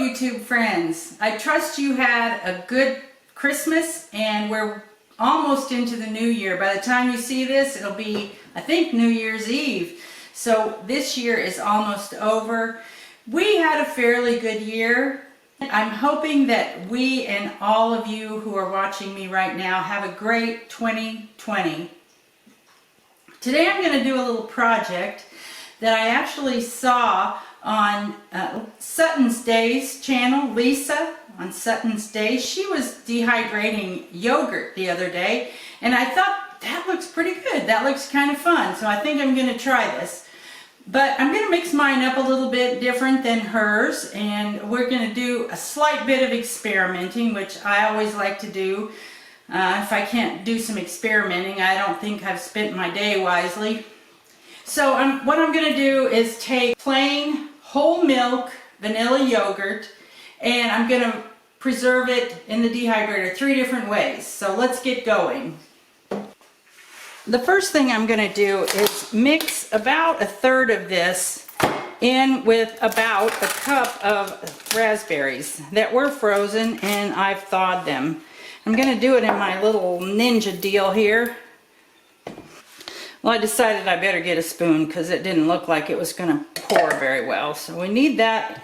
YouTube friends. I trust you had a good Christmas and we're almost into the new year. By the time you see this, it'll be, I think, New Year's Eve. So this year is almost over. We had a fairly good year. I'm hoping that we and all of you who are watching me right now have a great 2020. Today I'm going to do a little project that I actually saw on Sutton's Days channel, Lisa on Sutton's Days. She was dehydrating yogurt the other day and I thought that looks pretty good. That looks kind of fun. So I think I'm going to try this. But I'm going to mix mine up a little bit different than hers, and we're going to do a slight bit of experimenting, which I always like to do. If I can't do some experimenting, I don't think I've spent my day wisely. So what I'm going to do is take plain whole milk vanilla yogurt, and I'm going to preserve it in the dehydrator 3 different ways. So let's get going. The first thing I'm going to do is mix about 1/3 of this in with about a cup of raspberries that were frozen and I've thawed them. I'm going to do it in my little ninja deal here. Well, I decided I better get a spoon because it didn't look like it was going to pour very well. So we need that.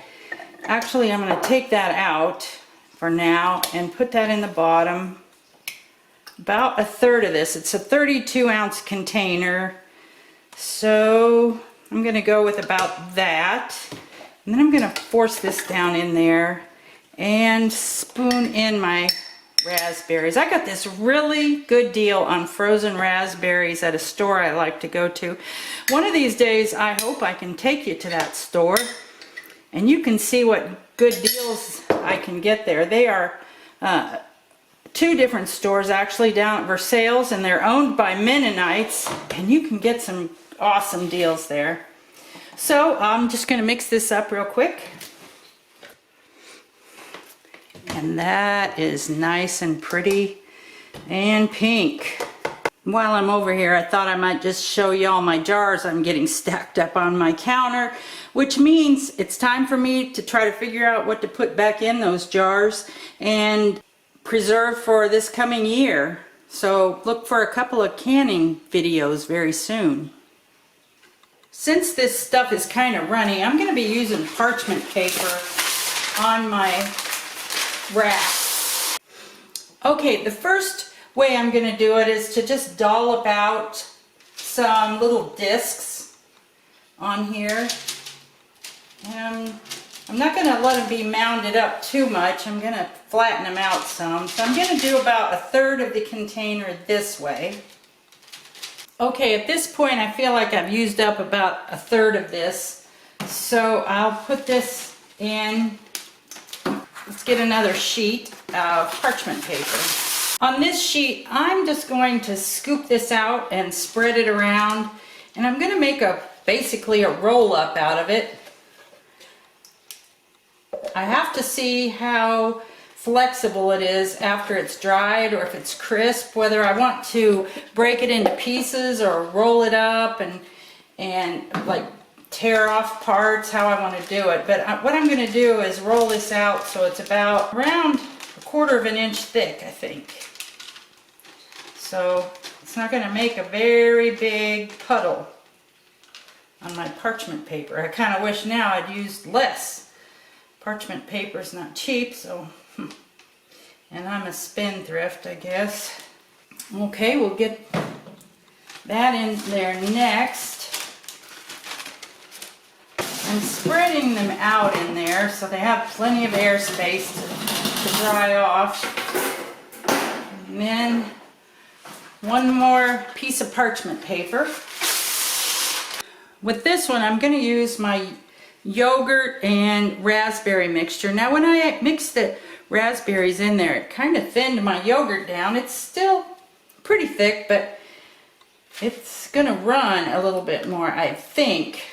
Actually, I'm going to take that out for now and put that in the bottom. About 1/3 of this. It's a 32-ounce container, so I'm going to go with about that, and then I'm going to force this down in there and spoon in my raspberries. I got this really good deal on frozen raspberries at a store I like to go to. One of these days I hope I can take you to that store and you can see what good deals I can get there. They are 2 different stores actually down at Versailles, and they're owned by Mennonites, and you can get some awesome deals there. So I'm just going to mix this up real quick. And that is nice and pretty and pink. While I'm over here, I thought I might just show you all my jars I'm getting stacked up on my counter, which means it's time for me to try to figure out what to put back in those jars and preserve for this coming year. So look for a couple of canning videos very soon. Since this stuff is kind of runny, I'm going to be using parchment paper on my wrap. Okay, the first way I'm going to do it is to just dollop out some little discs on here. I'm not going to let them be mounded up too much. I'm going to flatten them out some. So I'm going to do about 1/3 of the container this way. Okay, at this point I feel like I've used up about 1/3 of this. So I'll put this in. Let's get another sheet of parchment paper. On this sheet, I'm just going to scoop this out and spread it around. And I'm going to make basically a roll up out of it. I have to see how flexible it is after it's dried, or if it's crisp, whether I want to break it into pieces or roll it up and like tear off parts, how I want to do it. But what I'm going to do is roll this out so it's about around 1/4 of an inch thick, I think. So it's not going to make a very big puddle on my parchment paper. I kind of wish now I'd used less. Parchment paper is not cheap, so, and I'm a spendthrift, I guess. Okay, we'll get that in there next. I'm spreading them out in there so they have plenty of airspace to dry off. And then one more piece of parchment paper. With this one, I'm going to use my yogurt and raspberry mixture. Now when I mixed the raspberries in there, it kind of thinned my yogurt down. It's still pretty thick, but it's going to run a little bit more, I think.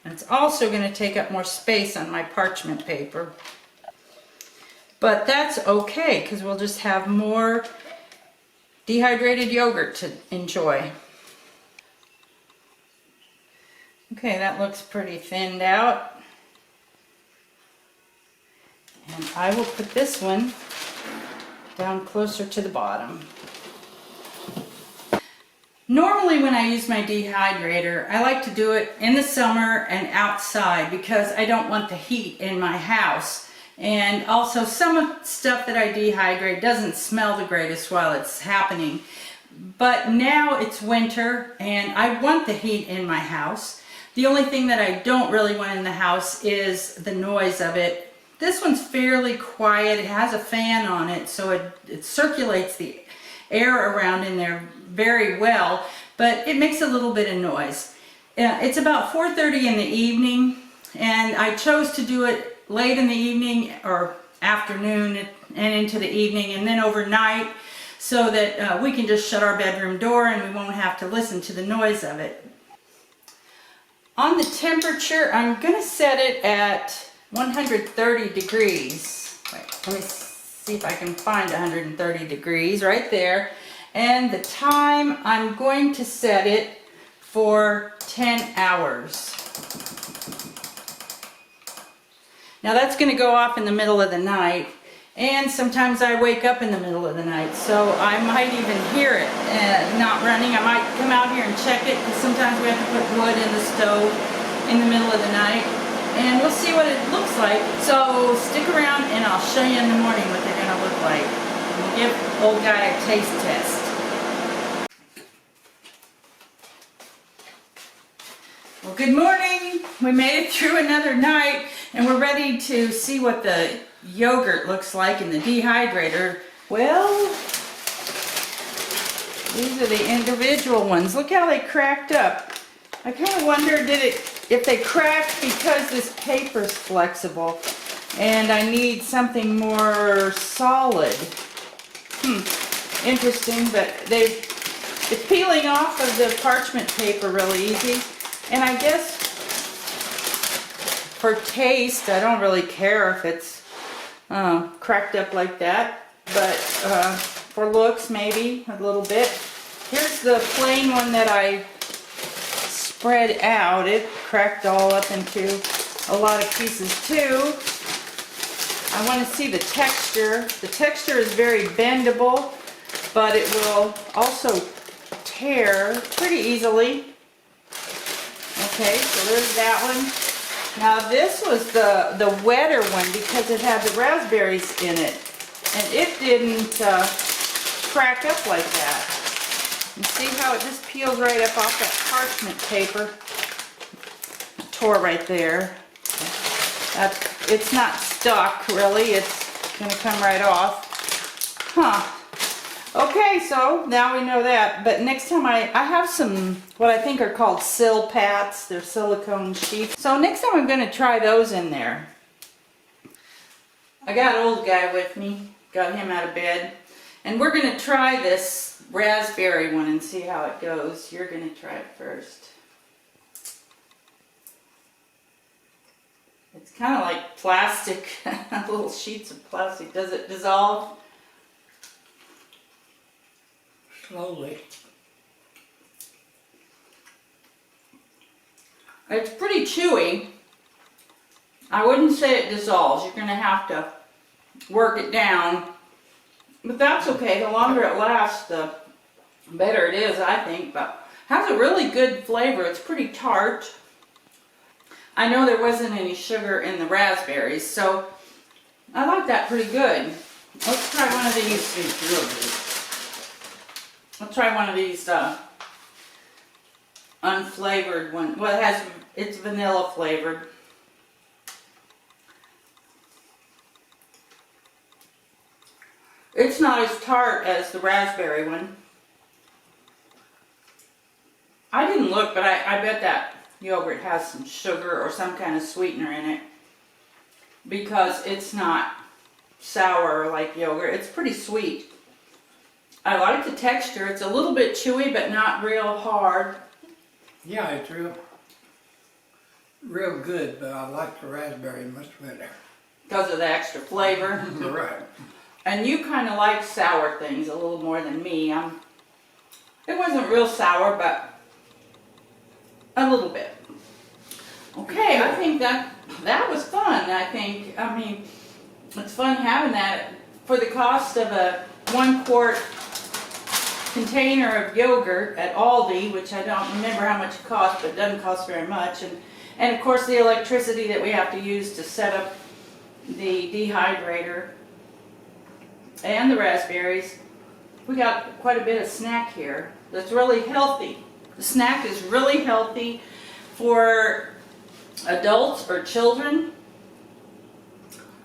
And it's also going to take up more space on my parchment paper. But that's okay, because we'll just have more dehydrated yogurt to enjoy. Okay, that looks pretty thinned out. And I will put this one down closer to the bottom. Normally when I use my dehydrator, I like to do it in the summer and outside because I don't want the heat in my house. And also some of the stuff that I dehydrate doesn't smell the greatest while it's happening. But now it's winter and I want the heat in my house. The only thing that I don't really want in the house is the noise of it. This one's fairly quiet. It has a fan on it, so it circulates the air around in there very well, but it makes a little bit of noise. It's about 4:30 in the evening, and I chose to do it late in the evening or afternoon and into the evening and then overnight so that we can just shut our bedroom door and we won't have to listen to the noise of it. On the temperature, I'm going to set it at 130 degrees. Wait, let me see if I can find 130 degrees right there. And the time, I'm going to set it for 10 hours. Now that's going to go off in the middle of the night, and sometimes I wake up in the middle of the night, so I might even hear it not running. I might come out here and check it, because sometimes we have to put wood in the stove in the middle of the night, and we'll see what it looks like. So stick around and I'll show you in the morning what they're going to look like. We'll give old guy a taste test. Well, good morning. We made it through another night and we're ready to see what the yogurt looks like in the dehydrator. Well, these are the individual ones. Look how they cracked up. I kind of wonder if they cracked because this paper's flexible and I need something more solid. Interesting, but it's peeling off of the parchment paper really easy. And I guess for taste, I don't really care if it's cracked up like that, but for looks maybe a little bit. Here's the plain one that I spread out. It cracked all up into a lot of pieces too. I want to see the texture. The texture is very bendable, but it will also tear pretty easily. Okay, so there's that one. Now this was the wetter one because it had the raspberries in it. And it didn't crack up like that. You see how it just peels right up off that parchment paper? It tore right there. It's not stuck really, it's going to come right off. Huh. Okay, so now we know that, but next time I have some, what I think are called sill pats. They're silicone sheets. So next time I'm going to try those in there. I got old guy with me, got him out of bed, and we're going to try this raspberry one and see how it goes. You're going to try it first. It's kind of like plastic, little sheets of plastic. Does it dissolve? Slowly. It's pretty chewy. I wouldn't say it dissolves. You're going to have to work it down. But that's okay. The longer it lasts, the better it is, I think. But it has a really good flavor. It's pretty tart. I know there wasn't any sugar in the raspberries, so I like that pretty good. Let's try one of these. I'll try one of these unflavored ones. Well, it's vanilla flavored. It's not as tart as the raspberry one. I didn't look, but I bet that yogurt has some sugar or some kind of sweetener in it because it's not sour like yogurt. It's pretty sweet. I like the texture. It's a little bit chewy, but not real hard. Yeah, it's real good, but I like the raspberry much better. Because of the extra flavor. Right. And you kind of like sour things a little more than me. It wasn't real sour, but a little bit. Okay, I think that was fun. I mean, It's fun having that for the cost of a 1-quart container of yogurt at Aldi, which I don't remember how much it costs, but it doesn't cost very much. And of course the electricity that we have to use to set up the dehydrator and the raspberries. We got quite a bit of snack here that's really healthy. The snack is really healthy for adults or children.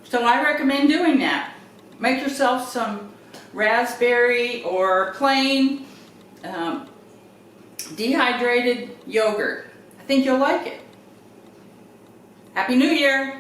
So I recommend doing that. Make yourself some raspberry or plain dehydrated yogurt. I think you'll like it. Happy New Year!